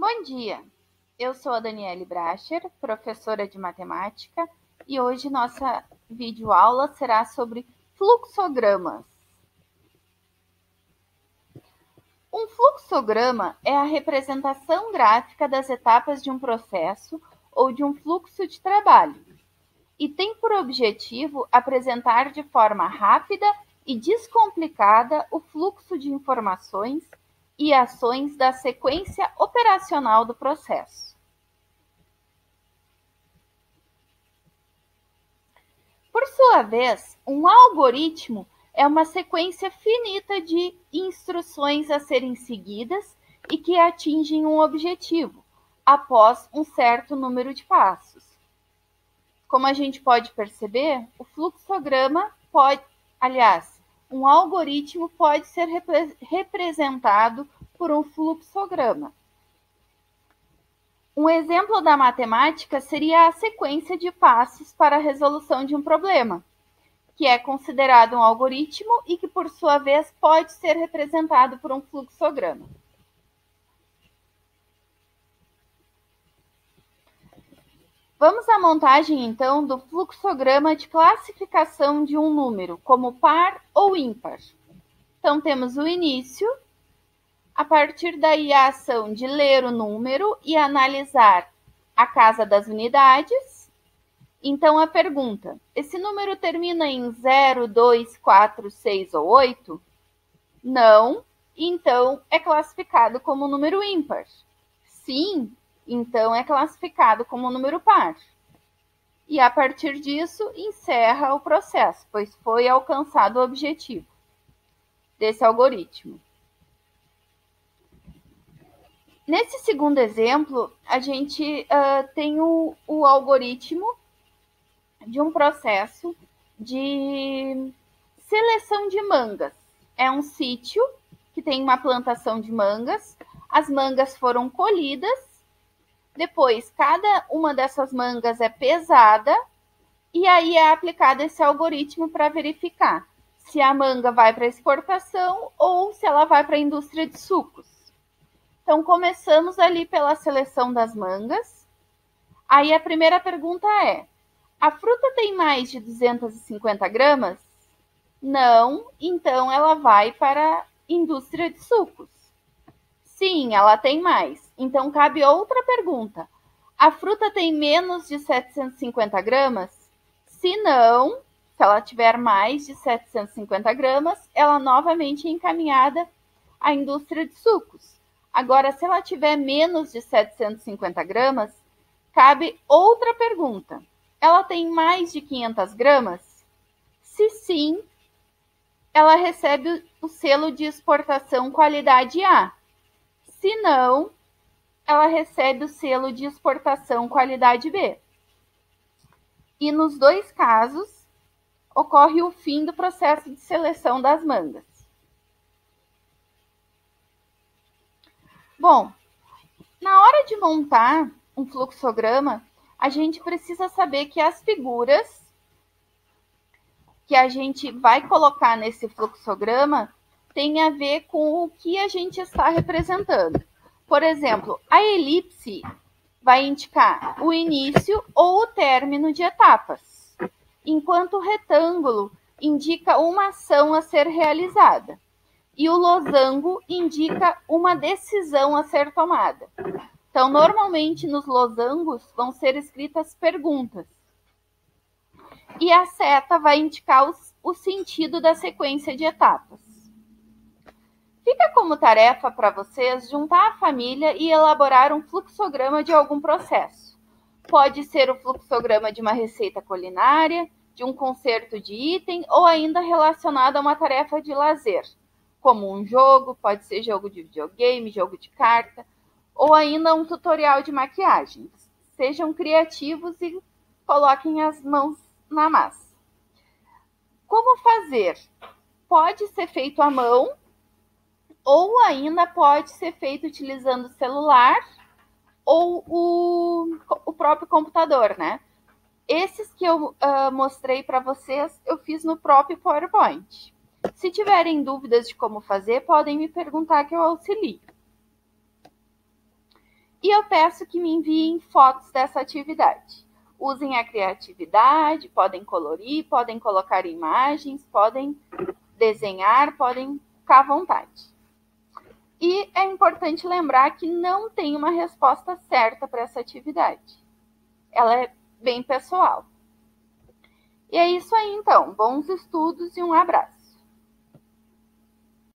Bom dia, eu sou a Daniele Bracher, professora de matemática, e hoje nossa videoaula será sobre fluxogramas. Um fluxograma é a representação gráfica das etapas de um processo ou de um fluxo de trabalho, e tem por objetivo apresentar de forma rápida e descomplicada o fluxo de informações e ações da sequência operacional do processo. Por sua vez, um algoritmo é uma sequência finita de instruções a serem seguidas e que atingem um objetivo, após um certo número de passos. Como a gente pode perceber, o fluxograma um algoritmo pode ser representado por um fluxograma. Um exemplo da matemática seria a sequência de passos para a resolução de um problema, que é considerado um algoritmo e que, por sua vez, pode ser representado por um fluxograma. Vamos à montagem, então, do fluxograma de classificação de um número, como par ou ímpar. Então, temos o início. A partir daí, a ação de ler o número e analisar a casa das unidades. Então, a pergunta: esse número termina em 0, 2, 4, 6 ou 8? Não, então é classificado como número ímpar. Sim, então é classificado como número par. E a partir disso, encerra o processo, pois foi alcançado o objetivo desse algoritmo. Nesse segundo exemplo, a gente tem o algoritmo de um processo de seleção de mangas. É um sítio que tem uma plantação de mangas, as mangas foram colhidas, depois cada uma dessas mangas é pesada e aí é aplicado esse algoritmo para verificar se a manga vai para exportação ou se ela vai para a indústria de sucos. Então, começamos ali pela seleção das mangas. Aí a primeira pergunta é: a fruta tem mais de 250 gramas? Não, então ela vai para a indústria de sucos. Sim, ela tem mais. Então cabe outra pergunta: a fruta tem menos de 750 gramas? Se não, se ela tiver mais de 750 gramas, ela novamente é encaminhada à indústria de sucos. Agora, se ela tiver menos de 750 gramas, cabe outra pergunta: ela tem mais de 500 gramas? Se sim, ela recebe o selo de exportação qualidade A. Se não, ela recebe o selo de exportação qualidade B. E nos dois casos, ocorre o fim do processo de seleção das mangas. Bom, na hora de montar um fluxograma, a gente precisa saber que as figuras que a gente vai colocar nesse fluxograma têm a ver com o que a gente está representando. Por exemplo, a elipse vai indicar o início ou o término de etapas, enquanto o retângulo indica uma ação a ser realizada e o losango indica uma decisão a ser tomada. Então, normalmente nos losangos vão ser escritas perguntas. E a seta vai indicar o sentido da sequência de etapas. Fica como tarefa para vocês juntar a família e elaborar um fluxograma de algum processo. Pode ser o fluxograma de uma receita culinária, de um concerto de item ou ainda relacionado a uma tarefa de lazer, como um jogo, pode ser jogo de videogame, jogo de carta, ou ainda um tutorial de maquiagem. Sejam criativos e coloquem as mãos na massa. Como fazer? Pode ser feito à mão ou ainda pode ser feito utilizando o celular ou o próprio computador, né? Esses que eu mostrei para vocês, eu fiz no próprio PowerPoint. Se tiverem dúvidas de como fazer, podem me perguntar que eu auxilio. e eu peço que me enviem fotos dessa atividade. Usem a criatividade, podem colorir, podem colocar imagens, podem desenhar, podem ficar à vontade. E é importante lembrar que não tem uma resposta certa para essa atividade. Ela é bem pessoal. E é isso aí, então. Bons estudos e um abraço.